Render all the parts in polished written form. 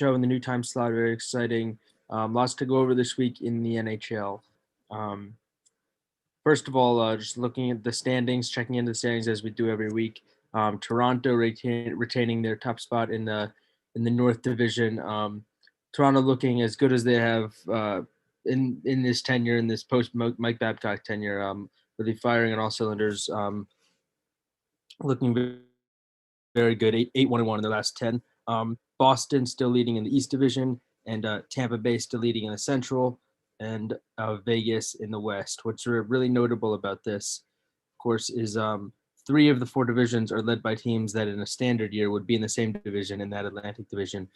show in the new time slot. Very exciting. Lots to go over this week in the NHL. Um, First of all, just looking at the standings, checking into the standings as we do every week. Toronto retaining their top spot in the North Division. Toronto looking as good as they have in this tenure, in this post Mike Babcock tenure. Really firing on all cylinders. Looking very good. 8-1-1 in their last 10. Boston still leading in the East Division, and Tampa Bay still leading in the Central, and Vegas in the West. What's really notable about this, of course, is three of the four divisions are led by teams that in a standard year would be in the same division in that Atlantic division,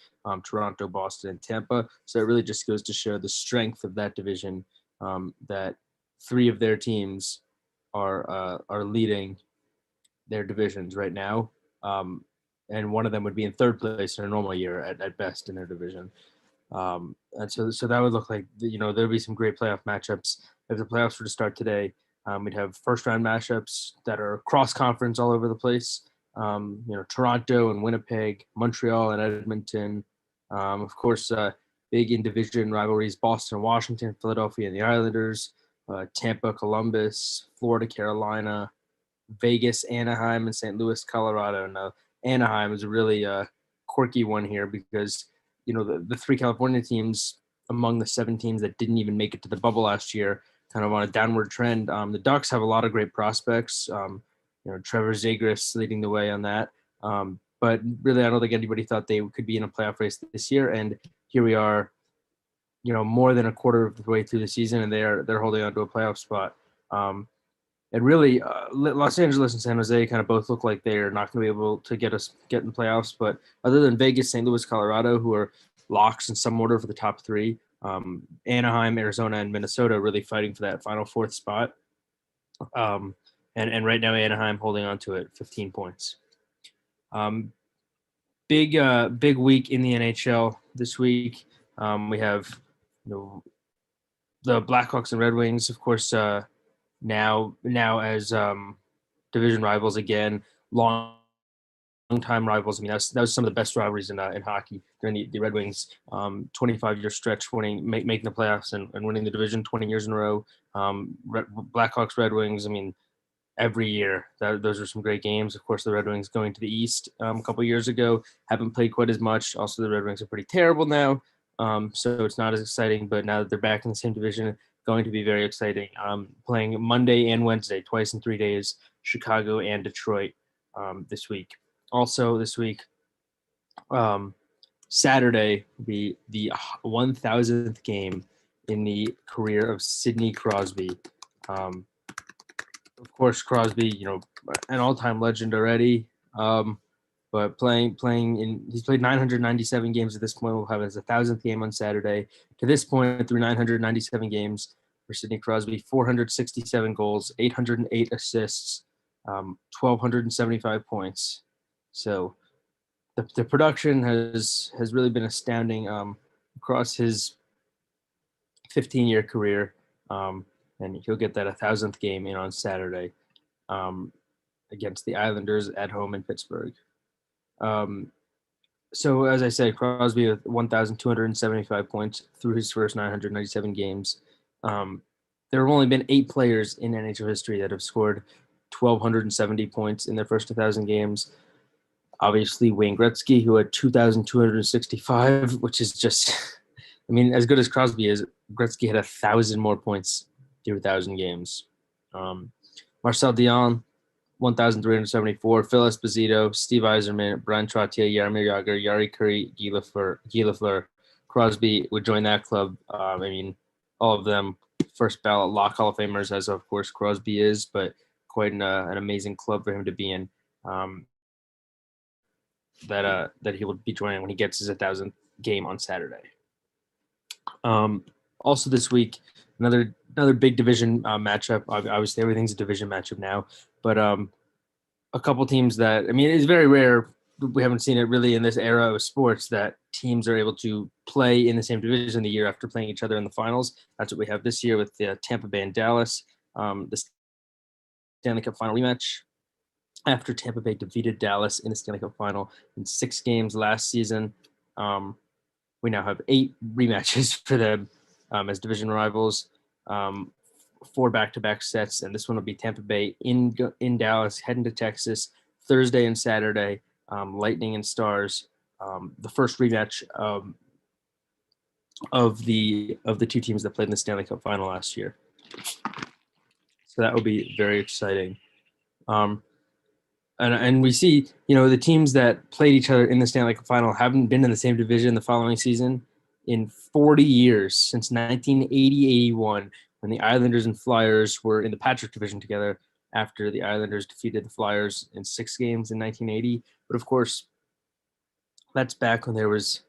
Toronto, Boston, and Tampa. So it really just goes to show the strength of that division, that three of their teams are leading their divisions right now. And one of them would be in third place in a normal year at best in their division. And so that would look like, there'll be some great playoff matchups. If the playoffs were to start today, we'd have first round matchups that are cross conference all over the place. Toronto and Winnipeg, Montreal and Edmonton. Of course, big in division rivalries: Boston, Washington, Philadelphia, and the Islanders. Tampa, Columbus, Florida, Carolina, Vegas, Anaheim, and St. Louis, Colorado. Now, Anaheim is a really quirky one here because, the three California teams among the seven teams that didn't even make it to the bubble last year, kind of on a downward trend. The Ducks have a lot of great prospects. Trevor Zegras leading the way on that. But really, I don't think anybody thought they could be in a playoff race this year. And here we are, more than a quarter of the way through the season, and they're holding on to a playoff spot. And really, Los Angeles and San Jose kind of both look like they're not going to be able to get in the playoffs. But other than Vegas, St. Louis, Colorado, who are locks in some order for the top three, Anaheim, Arizona, and Minnesota really fighting for that final fourth spot. And right now, Anaheim holding on to it, 15 points. Big week in the NHL this week. We have the Blackhawks and Red Wings, of course. Now as division rivals again, long time rivals. I mean, that was some of the best rivalries in hockey during the Red Wings 25-year stretch, making the playoffs and winning the division 20 years in a row. Blackhawks, Red Wings. I mean, every year those are some great games. Of course, the Red Wings going to the East a couple of years ago haven't played quite as much. Also, the Red Wings are pretty terrible now, so it's not as exciting. But now that they're back in the same division, going to be very exciting. Playing Monday and Wednesday, twice in 3 days, Chicago and Detroit this week. Also this week, Saturday will be the 1,000th game in the career of Sidney Crosby. Of course, Crosby, an all-time legend already. But he's played 997 games at this point. We'll have his 1,000th game on Saturday. To this point, through 997 games for Sidney Crosby, 467 goals, 808 assists, 1,275 points. So the production has really been astounding across his 15-year career. And he'll get that 1,000th game in on Saturday against the Islanders at home in Pittsburgh. So as I said, Crosby with 1,275 points through his first 997 games. There have only been 8 players in NHL history that have scored 1,270 points in their first 1,000 games. Obviously, Wayne Gretzky, who had 2,265, which is just, I mean, as good as Crosby is, Gretzky had 1,000 more points through 1,000 games. Marcel Dion, 1,374. Phil Esposito, Steve Yzerman, Brian Trottier, Jaromir Jagr, Yari Curry, Guy Lafleur. Crosby would join that club. I mean, all of them first ballot lock Hall of Famers, as of course Crosby is, but quite an amazing club for him to be in. That he will be joining when he gets his 1,000th game on Saturday. Also this week, another big division matchup. Obviously, everything's a division matchup now, but a couple teams that, I mean, it's very rare. We haven't seen it really in this era of sports that teams are able to play in the same division the year after playing each other in the finals. That's what we have this year with the Tampa Bay and Dallas, the Stanley Cup final rematch. After Tampa Bay defeated Dallas in the Stanley Cup final in 6 games last season. we now have 8 rematches for them as division rivals. 4 back-to-back sets, and this one will be Tampa Bay in Dallas, heading to Texas Thursday and Saturday. Lightning and Stars, the first rematch of the 2 teams that played in the Stanley Cup final last year. So that will be very exciting. And we see, the teams that played each other in the Stanley Cup final haven't been in the same division the following season in 40 years, since 1980-81, when the Islanders and Flyers were in the Patrick division together after the Islanders defeated the Flyers in 6 games in 1980. But of course, that's back when there was,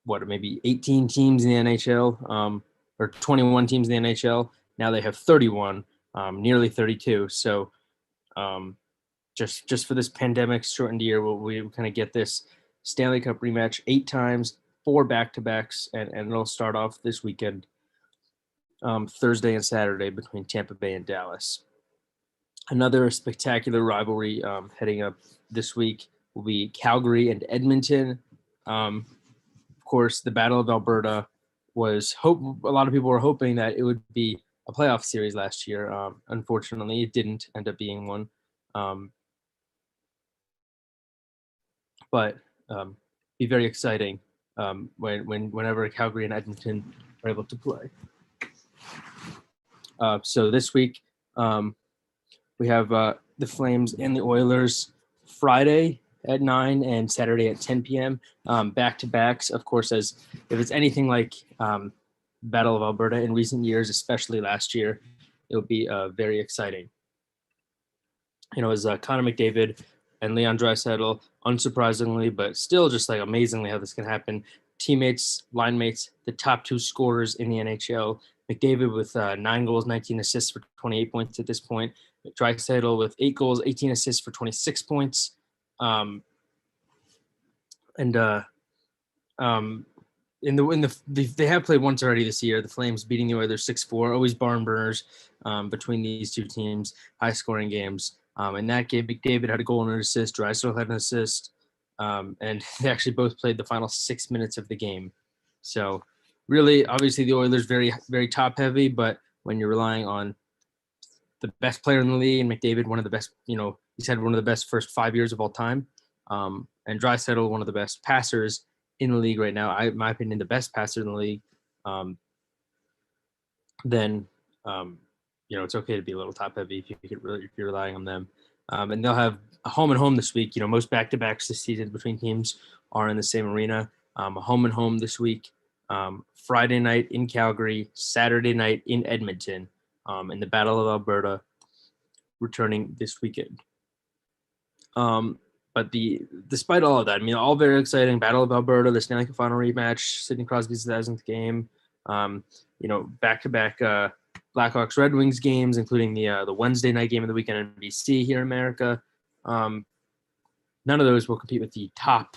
maybe 18 teams in the NHL, or 21 teams in the NHL. Now they have 31, nearly 32. So just for this pandemic shortened year, we kind of get this Stanley Cup rematch 8 times, 4 back-to-backs, and it'll start off this weekend, Thursday and Saturday, between Tampa Bay and Dallas. Another spectacular rivalry heading up this week will be Calgary and Edmonton. Of course, the Battle of Alberta was a lot of people were hoping that it would be a playoff series last year. Unfortunately, it didn't end up being one. But be very exciting whenever Calgary and Edmonton are able to play. So this week we have the Flames and the Oilers Friday at 9 and Saturday at 10 p.m. Back-to-backs, of course, as if it's anything like Battle of Alberta in recent years, especially last year, it'll be very exciting. As Connor McDavid and Leon Draisaitl, unsurprisingly, but still just like amazingly how this can happen. Teammates, line mates, the top 2 scorers in the NHL. McDavid with 9 goals, 19 assists for 28 points at this point. Draisaitl with 8 goals, 18 assists for 26 points. They have played once already this year. The Flames beating the Oilers 6-4. Always barn burners between these 2 teams. High scoring games. In that game, McDavid had a goal and an assist. Draisaitl had an assist. And they actually both played the final 6 minutes of the game. So really, obviously, the Oilers very, very top heavy. But when you're relying on the best player in the league, and McDavid, one of the best, he's had one of the best first 5 years of all time. And Draisaitl, one of the best passers in the league right now, in my opinion, the best passer in the league, then it's okay to be a little top heavy if you're relying on them. And they'll have a home and home this week. Most back-to-backs this season between teams are in the same arena. A home and home this week. Friday night in Calgary, Saturday night in Edmonton, in the Battle of Alberta, returning this weekend. But despite all of that, all very exciting. Battle of Alberta, the Stanley Cup final rematch, Sidney Crosby's 1000th game. Back-to-back Blackhawks Red Wings games, including the Wednesday night game of the weekend in BC here in America. None of those will compete with the top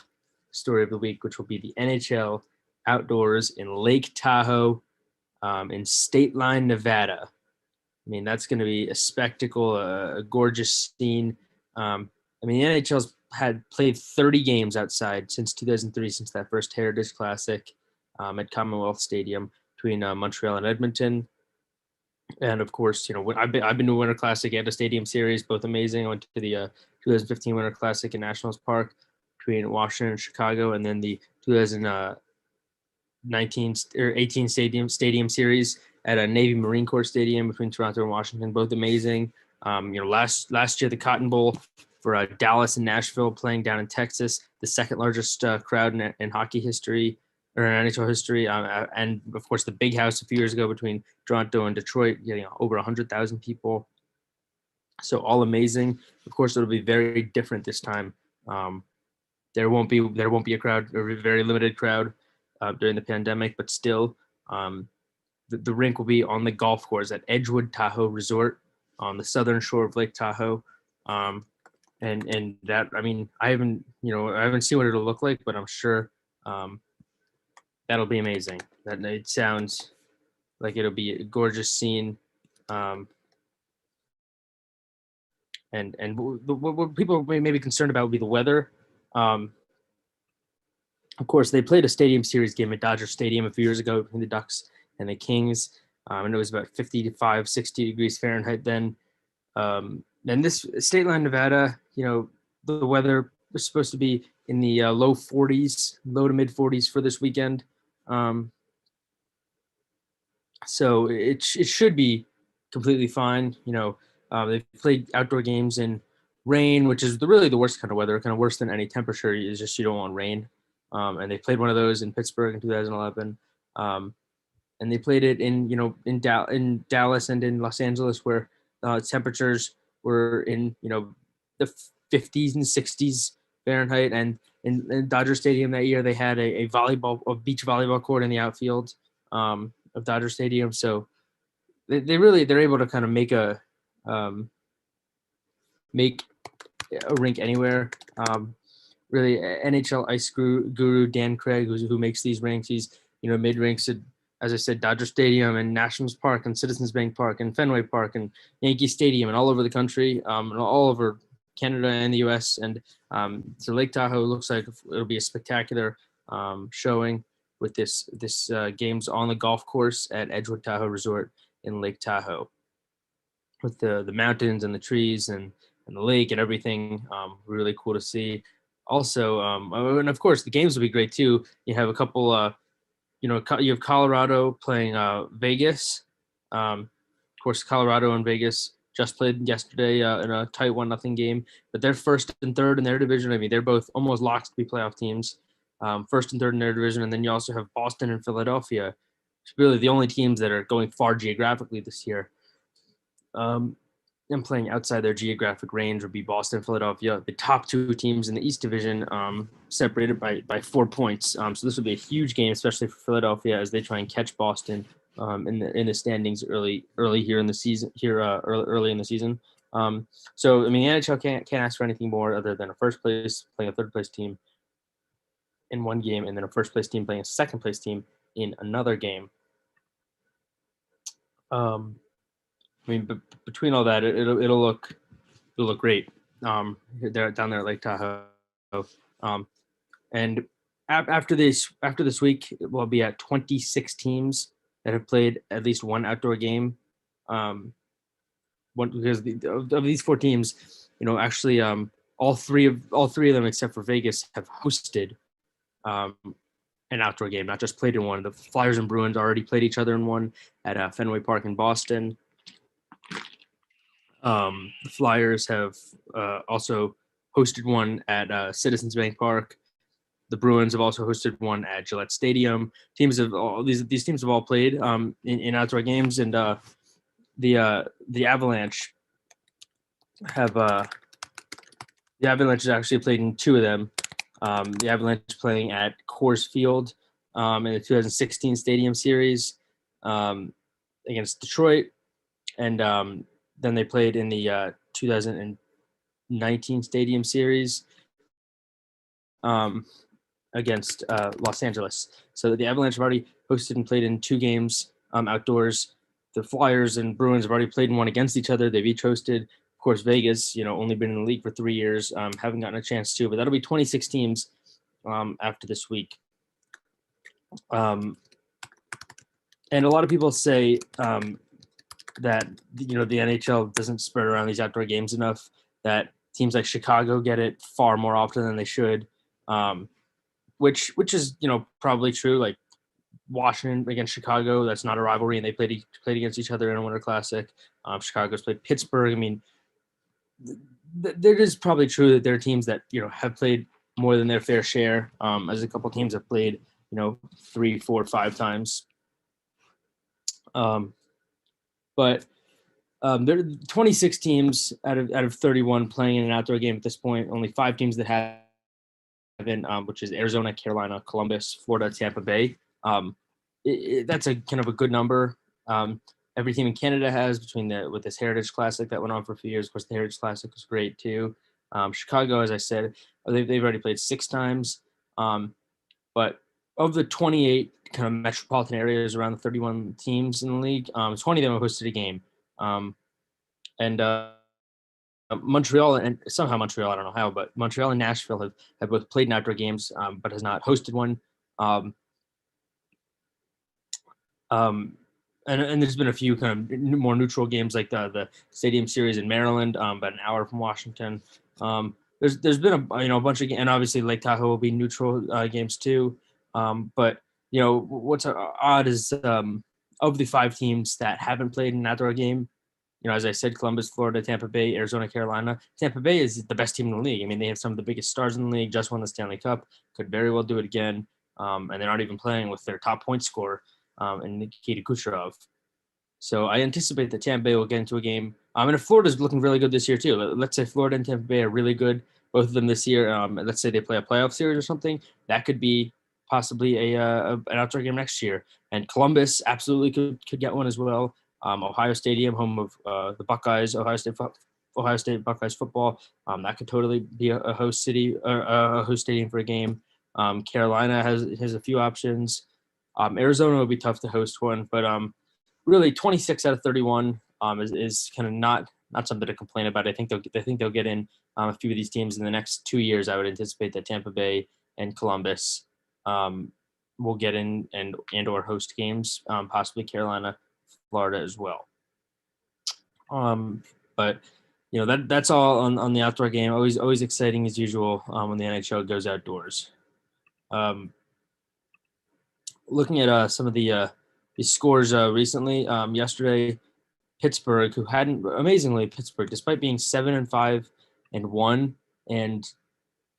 story of the week, which will be the NHL outdoors in Lake Tahoe, in State Line, Nevada. That's going to be a spectacle, a gorgeous scene. The NHL's had played 30 games outside since 2003, since that first Heritage Classic at Commonwealth Stadium between Montreal and Edmonton. And of course, I've been to a Winter Classic and a Stadium Series, both amazing. I went to the 2015 Winter Classic in Nationals Park between Washington and Chicago, and then the 2019 or 18 Stadium Series at a Navy Marine Corps Stadium between Toronto and Washington, both amazing. Last year the Cotton Bowl for Dallas and Nashville, playing down in Texas, the second largest crowd in hockey history, or in NHL history, and of course the Big House a few years ago between Toronto and Detroit, getting over 100,000 people. So all amazing. Of course, it'll be very different this time. There won't be a crowd, or a very limited crowd during the pandemic, but still, the rink will be on the golf course at Edgewood Tahoe Resort on the southern shore of Lake Tahoe. And that, I haven't seen what it'll look like, but I'm sure that'll be amazing. That it sounds like it'll be a gorgeous scene. And what people may be concerned about would be the weather. Of course, they played a Stadium Series game at Dodger Stadium a few years ago between the Ducks and the Kings. And it was about 55, 60 degrees Fahrenheit then. And this state line, Nevada, the weather was supposed to be in the low 40s, low to mid 40s for this weekend. Um, so it should be completely fine. They've played outdoor games in rain, which is really the worst kind of weather, kind of worse than any temperature. Is just you don't want rain. And they played one of those in Pittsburgh in 2011. And they played it in Dallas and in Los Angeles, where temperatures were in the 50s and 60s Fahrenheit. And in Dodger Stadium that year, they had a beach volleyball court in the outfield of Dodger Stadium. So they're able to kind of make a rink anywhere. Really, NHL ice guru Dan Craig, who makes these rinks. He's made rinks at, as I said, Dodger Stadium and Nationals Park and Citizens Bank Park and Fenway Park and Yankee Stadium and all over the country, and all over Canada and the U.S. And so Lake Tahoe looks like it'll be a spectacular showing with this games on the golf course at Edgewood Tahoe Resort in Lake Tahoe, with the mountains and the trees and the lake and everything. Really cool to see. Also, and of course, the games will be great too. You have a couple. You have Colorado playing Vegas. Of course, Colorado and Vegas just played yesterday in a tight 1-0 game, but they're first and third in their division. I mean, they're both almost locked to be playoff teams, first and third in their division. And then you also have Boston and Philadelphia. It's really the only teams that are going far geographically this year. And playing outside their geographic range would be Boston, Philadelphia, the top two teams in the East Division, separated by 4 points. So this would be a huge game, especially for Philadelphia, as they try and catch Boston in the standings early here in the season. Early in the season. So I mean, the NHL can't ask for anything more other than a first place playing a third place team in one game, and then a first place team playing a second place team in another game. I mean, between all that, it'll look great. They're down there at Lake Tahoe, and after this week, we'll be at 26 teams that have played at least one outdoor game. Because of these 4 teams, actually, all three of them except for Vegas have hosted an outdoor game, not just played in one. The Flyers and Bruins already played each other in one at Fenway Park in Boston. The Flyers have also hosted one at Citizens Bank Park. The Bruins have also hosted one at Gillette Stadium. These teams have all played in outdoor games, and the Avalanche have has actually played in 2 of them. The Avalanche playing at Coors Field in the 2016 Stadium Series against Detroit, and then they played in the 2019 Stadium Series against Los Angeles. So the Avalanche have already hosted and played in 2 games outdoors. The Flyers and Bruins have already played in one against each other. They've each hosted. Of course, Vegas, only been in the league for 3 years, haven't gotten a chance to, but that'll be 26 teams after this week. And a lot of people say that the NHL doesn't spread around these outdoor games enough, that teams like Chicago get it far more often than they should, which is probably true. Like Washington against Chicago, that's not a rivalry, and they played against each other in a Winter Classic. Chicago's played Pittsburgh. I mean, it is probably true that there are teams that have played more than their fair share, as a couple teams have played 3, 4, 5 times. But there are 26 teams out of 31 playing in an outdoor game at this point. Only 5 teams that haven't, which is Arizona, Carolina, Columbus, Florida, Tampa Bay. That's a kind of a good number. Every team in Canada has, with this Heritage Classic that went on for a few years. Of course, the Heritage Classic was great too. Chicago, as I said, they've already played 6 times. But of the 28 kind of metropolitan areas around the 31 teams in the league, 20 of them have hosted a game. And Montreal and somehow Montreal, I don't know how, but Montreal and Nashville have both played in outdoor games, but has not hosted one. Um, um, and there's been a few kind of more neutral games like the Stadium Series in Maryland, about an hour from Washington. There's been a bunch of, and obviously Lake Tahoe will be neutral games too. But what's odd is of the 5 teams that haven't played an outdoor game, as I said, Columbus, Florida, Tampa Bay, Arizona, Carolina. Tampa Bay is the best team in the league. I mean, they have some of the biggest stars in the league, just won the Stanley Cup, could very well do it again. And they're not even playing with their top point scorer, and Nikita Kucherov. So I anticipate that Tampa Bay will get into a game. And Florida's looking really good this year too. Let's say Florida and Tampa Bay are really good, both of them this year. Let's say they play a playoff series or something. That could be possibly an outdoor game next year. And Columbus absolutely could get one as well. Ohio Stadium, home of the Buckeyes, Ohio State Buckeyes football. That could totally be a host city or a host stadium for a game. Carolina has a few options. Arizona would be tough to host one, but really 26 out of 31 is kind of not something to complain about. I think they'll get in a few of these teams in the next 2 years. I would anticipate that Tampa Bay and Columbus will get in and or host games, possibly Carolina, Florida as well. But that's all on the outdoor game. Always exciting as usual when the NHL goes outdoors. Looking at some of the scores recently, yesterday, Pittsburgh, who hadn't amazingly Pittsburgh, despite being 7-5 and 1 and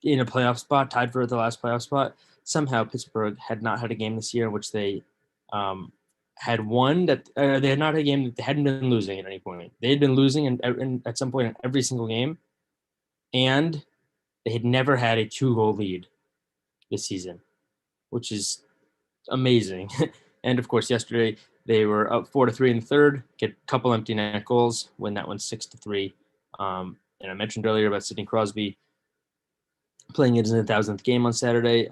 in a playoff spot, tied for the last playoff spot, somehow Pittsburgh had not had a game this year in which they had won that they had not had a game that they hadn't been losing at any point. They had been losing at some point in every single game, and they had never had a 2-goal lead this season, which is amazing. And of course, yesterday they were up 4-3 in the third, get a couple empty net goals, win that one 6-3. And I mentioned earlier about Sidney Crosby playing his 1,000th game on Saturday.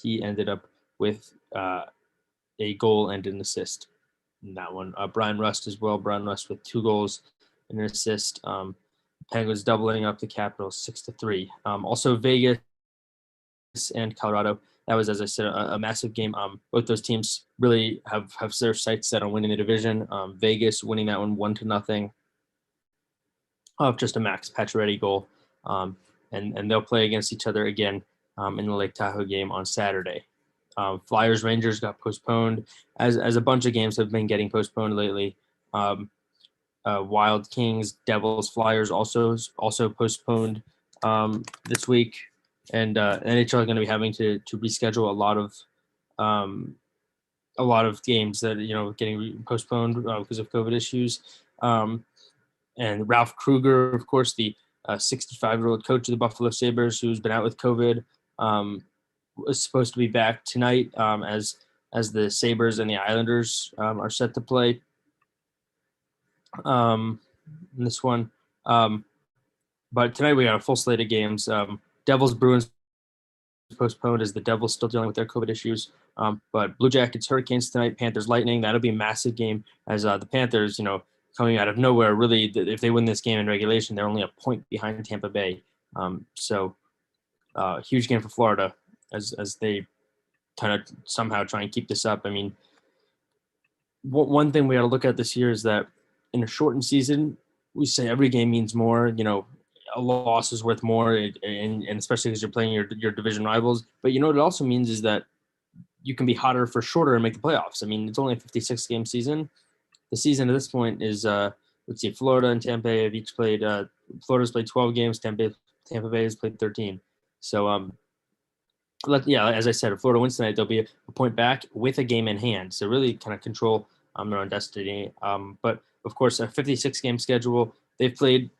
He ended up with a goal and an assist in that one. Brian Rust as well. Brian Rust with 2 goals and an assist. Penguins doubling up the Capitals 6-3. Also Vegas and Colorado. That was, as I said, a massive game. Both those teams really have their sights set on winning the division. Vegas winning that one 1-0 off just a Max Pacioretty goal. And they'll play against each other again in the Lake Tahoe game on Saturday. Flyers Rangers got postponed, as a bunch of games have been getting postponed lately. Wild Kings, Devils, Flyers also postponed this week, and NHL are going to be having to reschedule a lot of games that getting postponed because of COVID issues. And Ralph Kruger, of course, the 65-year-old coach of the Buffalo Sabres, who's been out with COVID, was supposed to be back tonight as the Sabres and the Islanders are set to play in this one. But tonight we got a full slate of games. Devils Bruins postponed as the Devils still dealing with their COVID issues. But Blue Jackets Hurricanes tonight, Panthers Lightning. That'll be a massive game as the Panthers, coming out of nowhere. Really, if they win this game in regulation, they're only a point behind Tampa Bay. So huge game for Florida as they kind of somehow try and keep this up. I mean, one thing we got to look at this year is that in a shortened season, we say every game means more. A loss is worth more, and especially because you're playing your division rivals. But what it also means is that you can be hotter for shorter and make the playoffs. I mean, it's only a 56-game season. The season at this point is, let's see, Florida and Tampa Bay have each played. Florida's played 12 games. Tampa Bay has played 13. So, as I said, if Florida wins tonight, they'll be a point back with a game in hand. So really kind of control their own destiny. But of course, a 56-game schedule. They've played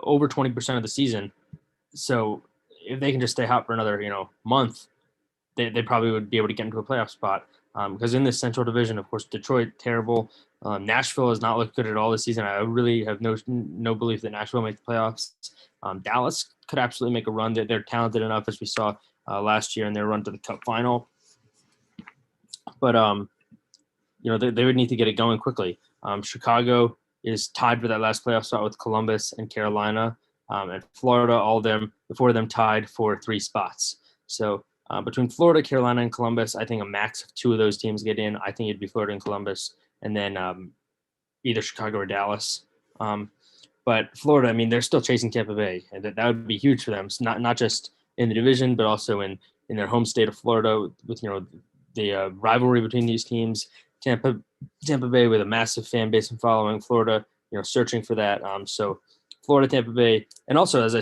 over 20% of the season. So if they can just stay hot for another, month, they probably would be able to get into a playoff spot. Because in this Central Division, of course, Detroit, terrible. Nashville has not looked good at all this season. I really have no belief that Nashville will make the playoffs. Dallas could absolutely make a run. They're talented enough, as we saw last year in their run to the Cup final. But, they would need to get it going quickly. Chicago, is tied for that last playoff spot with Columbus and Carolina. And Florida, all of them, the four of them tied for 3 spots. So between Florida, Carolina, and Columbus, I think a max of 2 of those teams get in. I think it'd be Florida and Columbus, and then either Chicago or Dallas. But Florida, I mean, they're still chasing Tampa Bay, and that would be huge for them. It's not just in the division, but also in their home state of Florida, with the rivalry between these teams. Tampa Bay with a massive fan base and following. Florida, searching for that. So Florida, Tampa Bay, and also, as I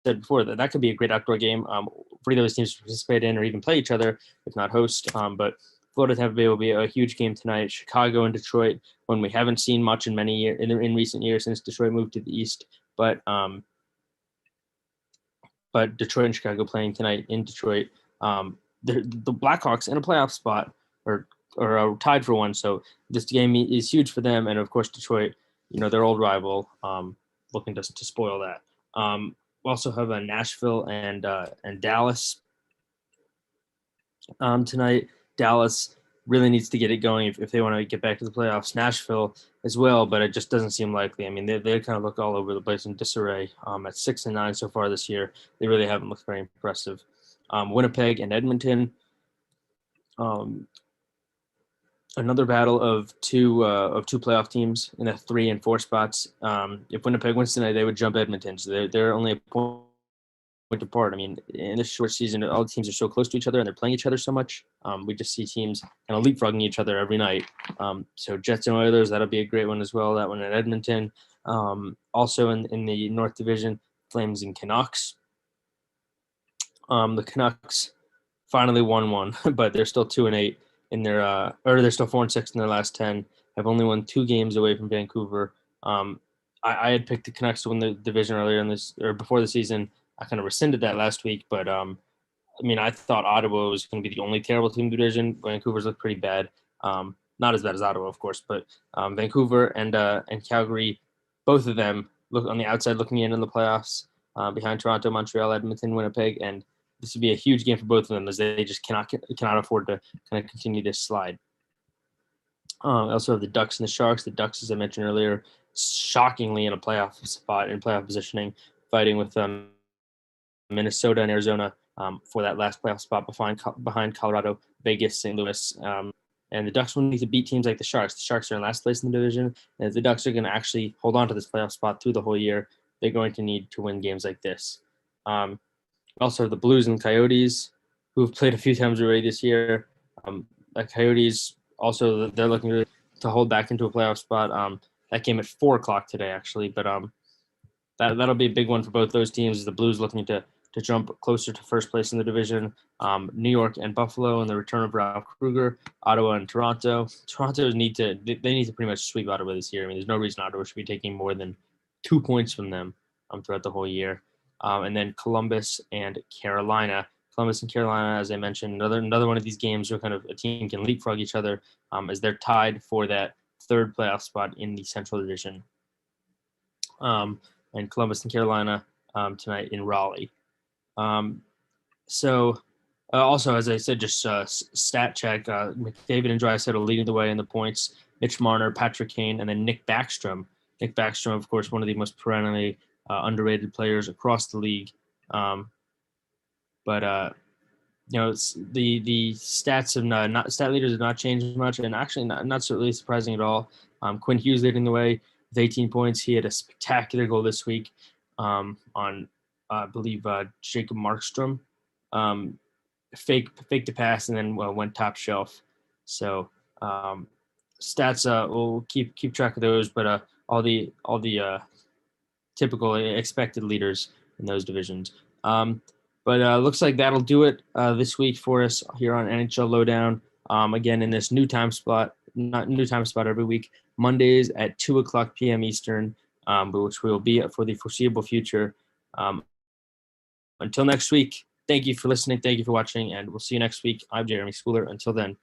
said before, that could be a great outdoor game for either of those teams to participate in or even play each other, if not host. But Florida, Tampa Bay will be a huge game tonight. Chicago and Detroit, when we haven't seen much in recent years since Detroit moved to the East. But Detroit and Chicago playing tonight in Detroit. The Blackhawks in a playoff spot are tied for one, so this game is huge for them. And of course, Detroit, their old rival, looking to spoil that. We also have Nashville and Dallas tonight. Dallas really needs to get it going if they want to get back to the playoffs. Nashville as well, but it just doesn't seem likely. I mean, they kind of look all over the place in disarray. At 6-9 so far this year, they really haven't looked very impressive. Winnipeg and Edmonton. Another battle of two playoff teams in the 3 and 4 spots. If Winnipeg wins tonight, they would jump Edmonton. So they're only a point apart. I mean, in this short season, all the teams are so close to each other and they're playing each other so much. We just see teams kind of leapfrogging each other every night. So Jets and Oilers, that'll be a great one as well. That one at Edmonton. Also in the North Division, Flames and Canucks. The Canucks finally won one, but they're still 2-8 in their or they're still 4-6 in their last 10. Have only won 2 games away from Vancouver. I had picked the Canucks to win the division earlier in this or before the season. I kind of rescinded that last week, but I mean, I thought Ottawa was going to be the only terrible team in the division. Vancouver's looked pretty bad. Not as bad as Ottawa, of course, but Vancouver and Calgary, both of them look on the outside looking in the playoffs behind Toronto, Montreal, Edmonton, Winnipeg, and this would be a huge game for both of them as they just cannot afford to kind of continue this slide. I also have the Ducks and the Sharks. The Ducks, as I mentioned earlier, shockingly in a playoff spot, in playoff positioning, fighting with Minnesota and Arizona for that last playoff spot behind Colorado, Vegas, St. Louis. And the Ducks will need to beat teams like the Sharks. The Sharks are in last place in the division. And if the Ducks are going to actually hold on to this playoff spot through the whole year, they're going to need to win games like this. Also, the Blues and Coyotes, who have played a few times already this year. The Coyotes, also, they're looking to hold back into a playoff spot. That game at 4 o'clock today, actually. But that'll be a big one for both those teams. The Blues looking to jump closer to first place in the division. New York and Buffalo and the return of Ralph Kruger. Ottawa and Toronto. Toronto need to pretty much sweep Ottawa this year. I mean, there's no reason Ottawa should be taking more than 2 points from them throughout the whole year. And then Columbus and Carolina. Columbus and Carolina, as I mentioned, another one of these games where kind of a team can leapfrog each other as they're tied for that 3rd playoff spot in the Central Division. And Columbus and Carolina tonight in Raleigh. Also, as I said, just stat check, McDavid and Draisaitl leading the way in the points, Mitch Marner, Patrick Kane, and then Nick Backstrom. Nick Backstrom, of course, one of the most perennially underrated players across the league. It's the stats have stat leaders have not changed much, and actually not so really surprising at all. Quinn Hughes leading the way with 18 points. He had a spectacular goal this week on I believe Jacob Markstrom. Faked a pass and then went top shelf. So stats we'll keep track of those, but all the typical expected leaders in those divisions. But looks like that'll do it this week for us here on NHL Low Down. Again, in this new time spot every week, Mondays at 2:00 p.m. Eastern, which will be for the foreseeable future. Until next week, thank you for listening. Thank you for watching, and we'll see you next week. I'm Jeremy Schooler. Until then.